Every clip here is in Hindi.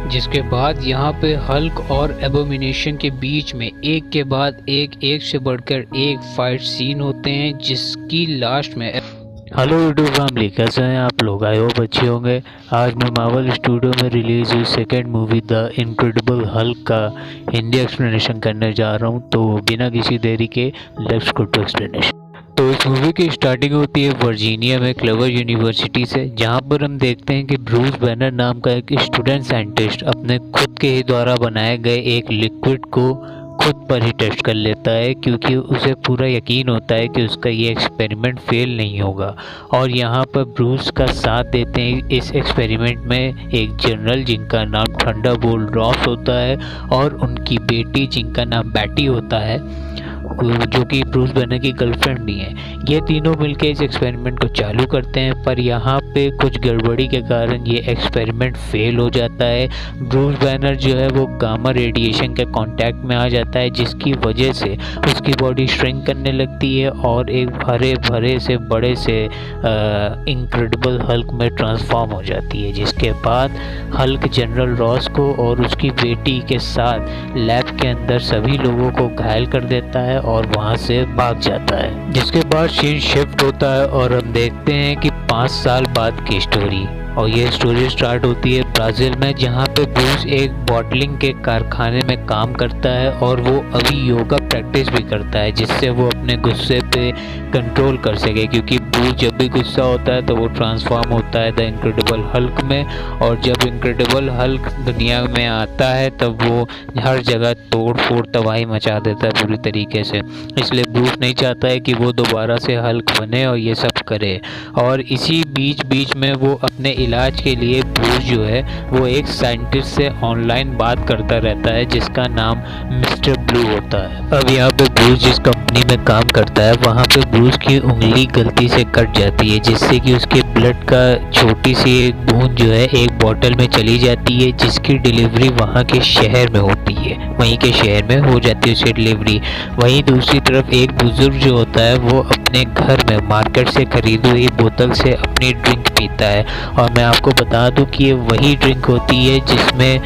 जिसके बाद यहाँ पे हल्क और एबोमिनेशन के बीच में एक के बाद एक से बढ़कर एक फाइट सीन होते हैं, जिसकी लास्ट में हेलो यूट्यूब फैमिली, कैसे हैं आप लोग? आई होप अच्छे होंगे। आज मैं मार्वल स्टूडियो में रिलीज हुई second movie the incredible Hulk का हिंदी एक्सप्लेनेशन करने जा रहा हूं, तो बिना किसी देरी के लेट्स गो टू एक्सप्लेनेशन। तो इस मूवी की स्टार्टिंग होती है वर्जीनिया में क्लेवर यूनिवर्सिटी से, जहां पर हम देखते हैं कि ब्रूस बैनर नाम का एक स्टूडेंट साइंटिस्ट अपने खुद के ही द्वारा बनाए गए एक लिक्विड को खुद पर ही टेस्ट कर लेता है, क्योंकि उसे पूरा यकीन होता है कि उसका ये एक्सपेरिमेंट फेल नहीं होगा। और यहाँ पर ब्रूस का साथ देते हैं इस एक्सपेरिमेंट में एक जनरल जिनका नाम थंडरबोल्ट रॉस होता है और उनकी बेटी जिनका नाम बैटी होता है, जो कि ब्रूस बैनर की गर्लफ्रेंड भी है। ये तीनों मिलकर इस एक्सपेरिमेंट को चालू करते हैं, पर यहाँ पे कुछ गड़बड़ी के कारण ये एक्सपेरिमेंट फेल हो जाता है। ब्रूस बैनर जो है वो गामा रेडिएशन के कांटेक्ट में आ जाता है, जिसकी वजह से उसकी बॉडी श्रिंक करने लगती है और एक हरे भरे से बड़े से इनक्रेडिबल हल्क में ट्रांसफॉर्म हो जाती है। जिसके बाद हल्क जनरल रॉस को और उसकी बेटी के साथ लैब के अंदर सभी लोगों को घायल कर देता है और वहां से भाग जाता है। जिसके बाद सीन शिफ्ट होता है और हम देखते हैं कि 5 साल बाद की स्टोरी, और ये स्टोरी स्टार्ट होती है ब्राज़ील में, जहाँ पे ब्रूस एक बॉटलिंग के कारखाने में काम करता है और वो अभी योगा प्रैक्टिस भी करता है, जिससे वो अपने गुस्से पे कंट्रोल कर सके। क्योंकि ब्रूस जब भी गुस्सा होता है तो वो ट्रांसफॉर्म होता है द इनक्रेडिबल हल्क में, और जब इनक्रेडिबल हल्क दुनिया में आता है तब वो हर जगह तोड़ फोड़ तबाही मचा देता है पूरी तरीके से। इसलिए ब्रूस नहीं चाहता है कि वो दोबारा से हल्क बने और ये सब करे। और इसी बीच में वो अपने इलाज के लिए ब्रूस जो है वो एक साइंटिस्ट से ऑनलाइन बात करता रहता है, जिसका नाम मिस्टर ब्लू होता है। अब यहाँ पे ब्रूस जिस कंपनी में काम करता है वहाँ पे ब्रूस की उंगली गलती से कट जाती है, जिससे कि उसके ब्लड का छोटी सी एक बूंद जो है एक बोतल में चली जाती है, जिसकी डिलीवरी वहाँ के शहर में होती है, वहीं के शहर में हो जाती है उसकी डिलीवरी। वहीं दूसरी तरफ एक बुजुर्ग जो होता है वो अपने घर में मार्केट से खरीदी हुई बोतल से अपनी ड्रिंक पीता है। और मैं आपको बता दूं कि ये वही ड्रिंक होती है जिसमें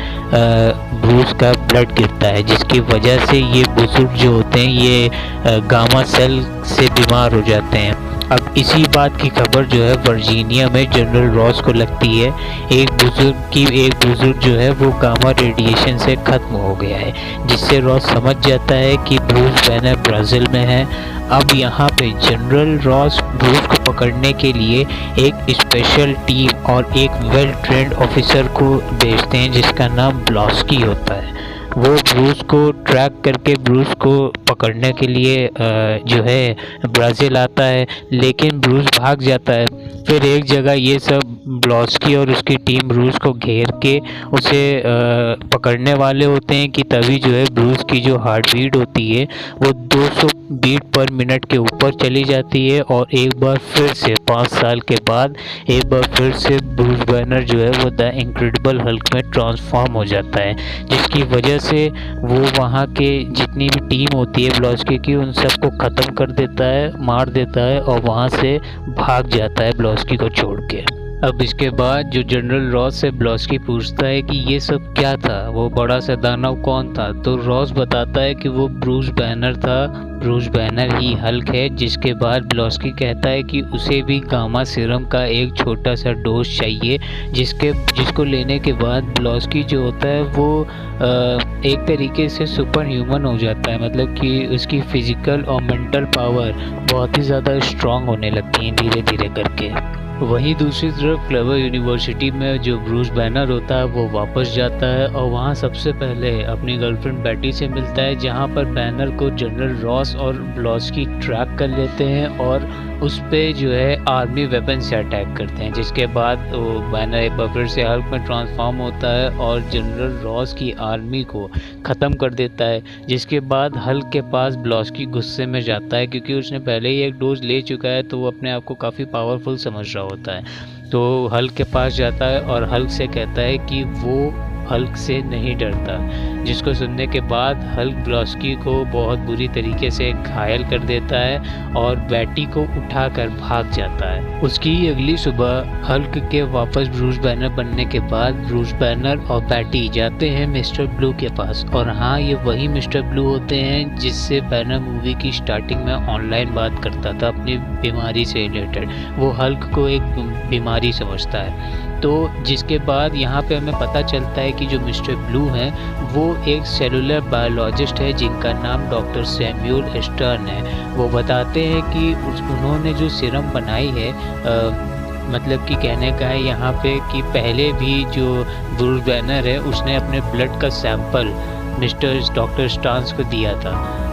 ब्रूस का ब्लड गिरता है, जिसकी वजह से ये बुजुर्ग जो होते हैं ये गामा सेल से बीमार हो जाते हैं। अब इसी बात की खबर जो है वर्जीनिया में जनरल रॉस को लगती है। एक बुजुर्ग जो है वो गामा रेडिएशन से ख़त्म हो गया है, जिससे रॉस समझ जाता है कि ब्रूस बैनर ब्राज़ील में है। अब यहाँ पे जनरल रॉस ब्रूस को पकड़ने के लिए एक स्पेशल टीम और एक वेल ट्रेंड ऑफिसर को भेजते हैं, जिसका नाम ब्लॉस्की होता है। वो ब्रूस को ट्रैक करके ब्रूस को पकड़ने के लिए जो है ब्राज़ील आता है, लेकिन ब्रूस भाग जाता है। फिर एक जगह ये सब ब्लॉस्की और उसकी टीम ब्रूस को घेर के उसे पकड़ने वाले होते हैं कि तभी जो है ब्रूस की जो हार्ट बीट होती है वो 200 बीट पर मिनट के ऊपर चली जाती है, और एक बार फिर से 5 साल के बाद एक बार फिर से ब्रूस बैनर जो है वो द इनक्रेडिबल हल्क में ट्रांसफॉर्म हो जाता है, जिसकी वजह से वो वहाँ के जितनी भी टीम होती है ब्लॉस्की की उन सबको ख़त्म कर देता है, मार देता है और वहाँ से भाग जाता है ब्लॉस्की को छोड़ के। अब इसके बाद जो जनरल रॉस से ब्लॉस्की पूछता है कि ये सब क्या था, वो बड़ा सा दानव कौन था, तो रॉस बताता है कि वो ब्रूस बैनर था, ब्रूस बैनर ही हल्क है। जिसके बाद ब्लॉस्की कहता है कि उसे भी गामा सीरम का एक छोटा सा डोज चाहिए, जिसको लेने के बाद ब्लॉस्की जो होता है वो एक तरीके से सुपर ह्यूमन हो जाता है, मतलब कि उसकी फिजिकल और मेंटल पावर बहुत ही ज़्यादा स्ट्रांग होने लगती है धीरे धीरे करके। वहीं दूसरी तरफ क्लेवर यूनिवर्सिटी में जो ब्रूस बैनर होता है वो वापस जाता है और वहाँ सबसे पहले अपनी गर्लफ्रेंड बैटी से मिलता है, जहाँ पर बैनर को जनरल रॉस और ब्लॉस्की ट्रैक कर लेते हैं और उस पे जो है आर्मी वेपन से अटैक करते हैं। जिसके बाद वो बैनर एक बार फिर से हल्क में ट्रांसफॉर्म होता है और जनरल रॉस की आर्मी को ख़त्म कर देता है। जिसके बाद हल्क के पास ब्लॉस्की गुस्से में जाता है, क्योंकि उसने पहले ही एक डोज ले चुका है, तो वो अपने आप को काफ़ी पावरफुल समझ रहा होता है। तो हल्क के पास जाता है और हल्क से कहता है कि वो हल्क से नहीं डरता, जिसको सुनने के बाद हल्क ब्लॉस्की को बहुत बुरी तरीके से घायल कर देता है और बैटी को उठाकर भाग जाता है। उसकी अगली सुबह हल्क के वापस ब्रूस बैनर बनने के बाद ब्रूस बैनर और बैटी जाते हैं मिस्टर ब्लू के पास। और हाँ, ये वही मिस्टर ब्लू होते हैं जिससे बैनर मूवी की स्टार्टिंग में ऑनलाइन बात करता था अपनी बीमारी से रिलेटेड। वो हल्क को एक बीमारी समझता है। तो जिसके बाद यहाँ पे हमें पता चलता है कि जो मिस्टर ब्लू हैं वो एक सेलुलर बायोलॉजिस्ट है जिनका नाम डॉक्टर सैमुअल स्टर्न है। वो बताते हैं कि उन्होंने जो सीरम बनाई है, मतलब कि कहने का है यहाँ पे कि पहले भी जो ब्रूस बैनर है उसने अपने ब्लड का सैंपल डॉक्टर स्टांस को दिया था,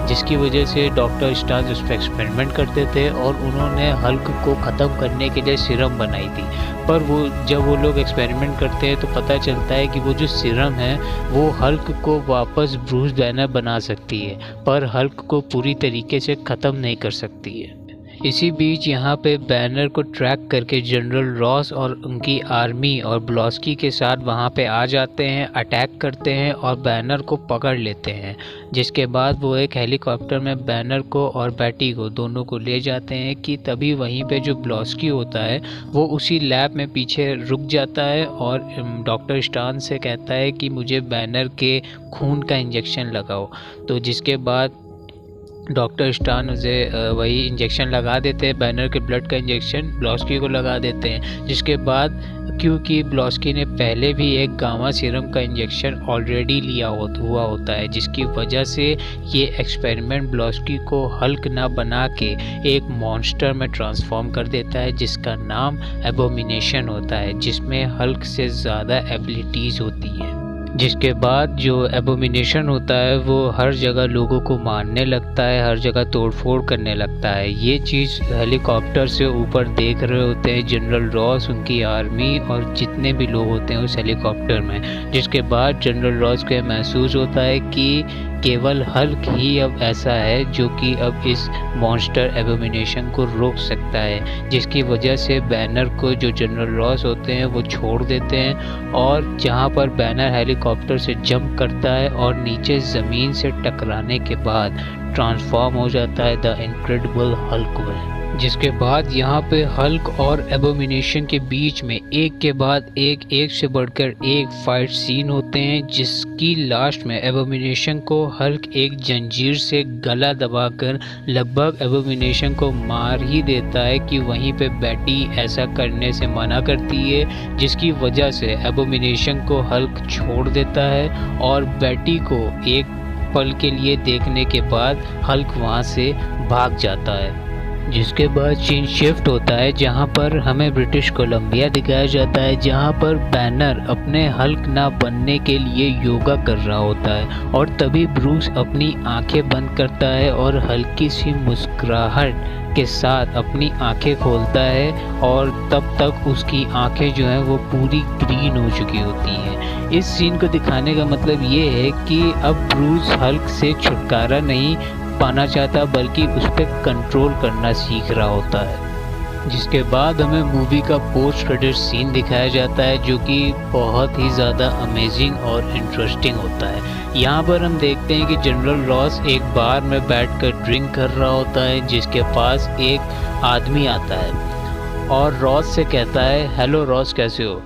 जिसकी वजह से डॉक्टर स्टांस उस पर एक्सपेरिमेंट करते थे और उन्होंने हल्क को ख़त्म करने के लिए सीरम बनाई थी। पर जब वो लोग एक्सपेरिमेंट करते हैं तो पता चलता है कि वो जो सीरम है वो हल्क को वापस ब्रूस बैनर बना सकती है, पर हल्क को पूरी तरीके से ख़त्म नहीं कर सकती है। इसी बीच यहाँ पे बैनर को ट्रैक करके जनरल रॉस और उनकी आर्मी और ब्लॉस्की के साथ वहाँ पे आ जाते हैं, अटैक करते हैं और बैनर को पकड़ लेते हैं। जिसके बाद वो एक हेलीकॉप्टर में बैनर को और बैटी को दोनों को ले जाते हैं कि तभी वहीं पे जो ब्लॉस्की होता है वो उसी लैब में पीछे रुक जाता है और डॉक्टर स्टान से कहता है कि मुझे बैनर के खून का इंजेक्शन लगाओ। तो जिसके बाद डॉक्टर स्टान उसे वही इंजेक्शन लगा देते हैं, बैनर के ब्लड का इंजेक्शन ब्लॉस्की को लगा देते हैं। जिसके बाद क्योंकि ब्लॉस्की ने पहले भी एक गामा सीरम का इंजेक्शन ऑलरेडी लिया हुआ होता है, जिसकी वजह से ये एक्सपेरिमेंट ब्लॉस्की को हल्क ना बना के एक मॉन्स्टर में ट्रांसफॉर्म कर देता है जिसका नाम एबोमिनेशन होता है, जिसमें हल्क से ज़्यादा एबिलिटीज़ होती हैं। जिसके बाद जो एबोमिनेशन होता है वो हर जगह लोगों को मारने लगता है, हर जगह तोड़फोड़ करने लगता है। ये चीज़ हेलीकॉप्टर से ऊपर देख रहे होते हैं जनरल रॉस, उनकी आर्मी और जितने भी लोग होते हैं उस हेलीकॉप्टर में। जिसके बाद जनरल रॉस को महसूस होता है कि केवल हल्क ही अब ऐसा है जो कि अब इस मॉन्स्टर एबोमिनेशन को रोक सकता है, जिसकी वजह से बैनर को जो जनरल रॉस होते हैं वो छोड़ देते हैं और जहां पर बैनर हेलीकॉप्टर से जंप करता है और नीचे ज़मीन से टकराने के बाद ट्रांसफॉर्म हो जाता है द इनक्रेडिबल हल्क में। जिसके बाद यहाँ पे हल्क और एबोमिनेशन के बीच में एक के बाद एक से बढ़कर एक फाइट सीन होते हैं, जिसकी लास्ट में एबोमिनेशन को हल्क एक जंजीर से गला दबाकर लगभग एबोमिनेशन को मार ही देता है कि वहीं पे बैटी ऐसा करने से मना करती है, जिसकी वजह से एबोमिनेशन को हल्क छोड़ देता है और बैटी को एक पल के लिए देखने के बाद हल्क वहाँ से भाग जाता है। जिसके बाद सीन शिफ्ट होता है जहां पर हमें ब्रिटिश कोलंबिया दिखाया जाता है, जहां पर बैनर अपने हल्क ना बनने के लिए योगा कर रहा होता है और तभी ब्रूस अपनी आंखें बंद करता है और हल्की सी मुस्कुराहट के साथ अपनी आंखें खोलता है और तब तक उसकी आंखें जो हैं वो पूरी ग्रीन हो चुकी होती हैं। इस सीन को दिखाने का मतलब ये है कि अब ब्रूस हल्क से छुटकारा नहीं पाना चाहता बल्कि उस पर कंट्रोल करना सीख रहा होता है। जिसके बाद हमें मूवी का पोस्ट क्रेडिट सीन दिखाया जाता है जो कि बहुत ही ज़्यादा अमेजिंग और इंटरेस्टिंग होता है। यहाँ पर हम देखते हैं कि जनरल रॉस एक बार में बैठकर ड्रिंक कर रहा होता है, जिसके पास एक आदमी आता है और रॉस से कहता है, हेलो रॉस कैसे हो।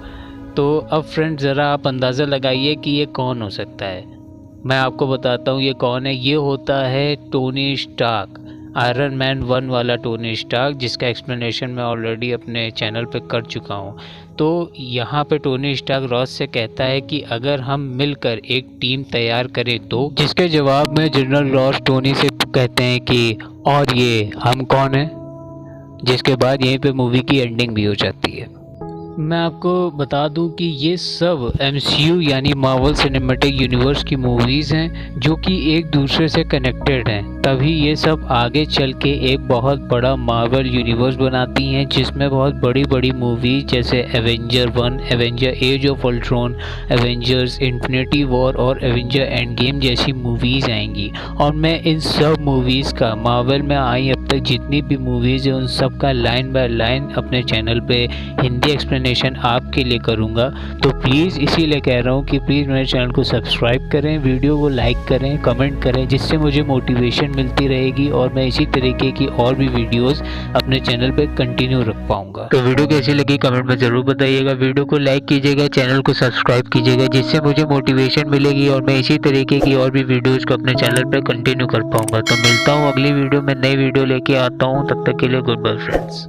तो अब फ्रेंड ज़रा आप अंदाज़ा लगाइए कि ये कौन हो सकता है। मैं आपको बताता हूँ ये कौन है। ये होता है टोनी स्टार्क, आयरन मैन 1 वाला टोनी स्टार्क, जिसका एक्सप्लेनेशन मैं ऑलरेडी अपने चैनल पे कर चुका हूँ। तो यहाँ पे टोनी स्टार्क रॉस से कहता है कि अगर हम मिलकर एक टीम तैयार करें तो, जिसके जवाब में जनरल रॉस टोनी से कहते हैं कि और ये हम कौन है। जिसके बाद यहीं पे मूवी की एंडिंग भी हो जाती है। मैं आपको बता दूं कि ये सब MCU यानी मार्वल सिनेमैटिक यूनिवर्स की मूवीज़ हैं जो कि एक दूसरे से कनेक्टेड हैं, तभी ये सब आगे चल के एक बहुत बड़ा मार्वल यूनिवर्स बनाती हैं, जिसमें बहुत बड़ी बड़ी मूवीज़ जैसे Avenger 1, Avenger age of Ultron, Avengers infinity war और एवेंजर एंड गेम जैसी मूवीज़ आएंगी। और मैं इन सब मूवीज़ का, मार्वल में आई अब तक जितनी भी मूवीज़ हैं उन सब का लाइन बाय लाइन अपने चैनल पे हिंदी एक्सप्लेनेशन एक्सप्लेनेशन आपके लिए करूँगा। तो प्लीज़ इसीलिए कह रहा हूँ कि प्लीज़ मेरे चैनल को सब्सक्राइब करें, वीडियो को लाइक करें, कमेंट करें, जिससे मुझे मोटिवेशन मिलती रहेगी और मैं इसी तरीके की और भी वीडियोस अपने चैनल पे कंटिन्यू रख पाऊंगा। तो वीडियो कैसी लगी कमेंट में ज़रूर बताइएगा, वीडियो को लाइक कीजिएगा, चैनल को सब्सक्राइब कीजिएगा, जिससे मुझे मोटिवेशन मिलेगी और मैं इसी तरीके की और भी वीडियोज़ को अपने चैनल पर कंटिन्यू कर पाऊंगा। तो मिलता हूँ अगली वीडियो में, नई वीडियो लेके आता हूँ, तब तक के लिए गुड बाय फ्रेंड्स।